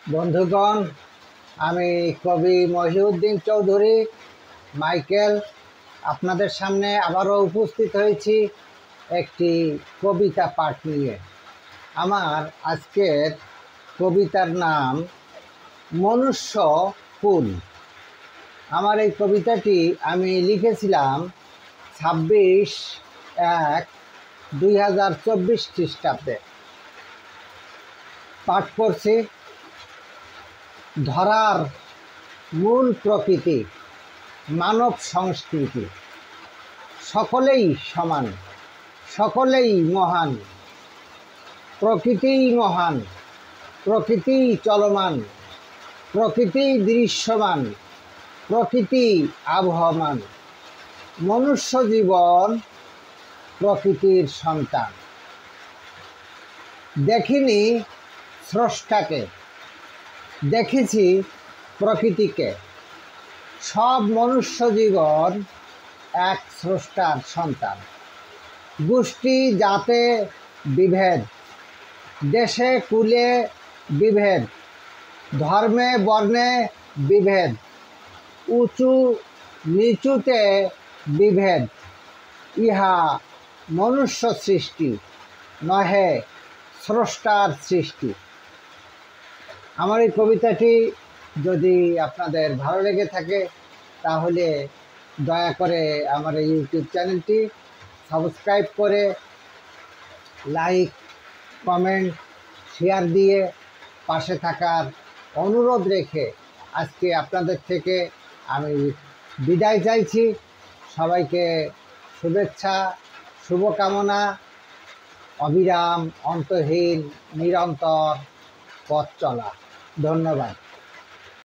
বন্ধুগণ, আমি কবি মহিউদ্দিন চৌধুরী মাইকেল আপনাদের সামনে আবারও উপস্থিত হয়েছি একটি কবিতা পাঠ নিয়ে। আমার আজকের কবিতার নাম মনুষ্য ফুল। আমার এই কবিতাটি আমি লিখেছিলাম 26/1/2024 খ্রিস্টাব্দে। পাঠ করছি। ধরার মূল প্রকৃতি মানব সংস্কৃতি, সকলেই সমান, সকলেই মহান। প্রকৃতিই মহান, প্রকৃতি চলমান, প্রকৃতি দৃশ্যমান, প্রকৃতি আবহমান। মনুষ্য জীবন প্রকৃতির সন্তান। দেখিনি স্রষ্টাকে, দেখেছি প্রকৃতিকে। সব মনুষ্য জীবন এক স্রষ্টার সন্তান। গোষ্ঠী জাতে বিভেদ, দেশে কুলে বিভেদ, ধর্মে বর্ণে বিভেদ, উঁচু নিচুতে বিভেদ। ইহা মনুষ্য সৃষ্টি, নহে স্রষ্টার সৃষ্টি। আমার এই কবিতাটি যদি আপনাদের ভালো লেগে থাকে তাহলে দয়া করে আমার এই ইউটিউব চ্যানেলটি সাবস্ক্রাইব করে লাইক, কমেন্ট, শেয়ার দিয়ে পাশে থাকার অনুরোধ রেখে আজকে আপনাদের থেকে আমি বিদায় চাইছি। সবাইকে শুভেচ্ছা, শুভকামনা। অবিরাম, অন্তহীন, নিরন্তর পথ চলা। ধন্যবাদ।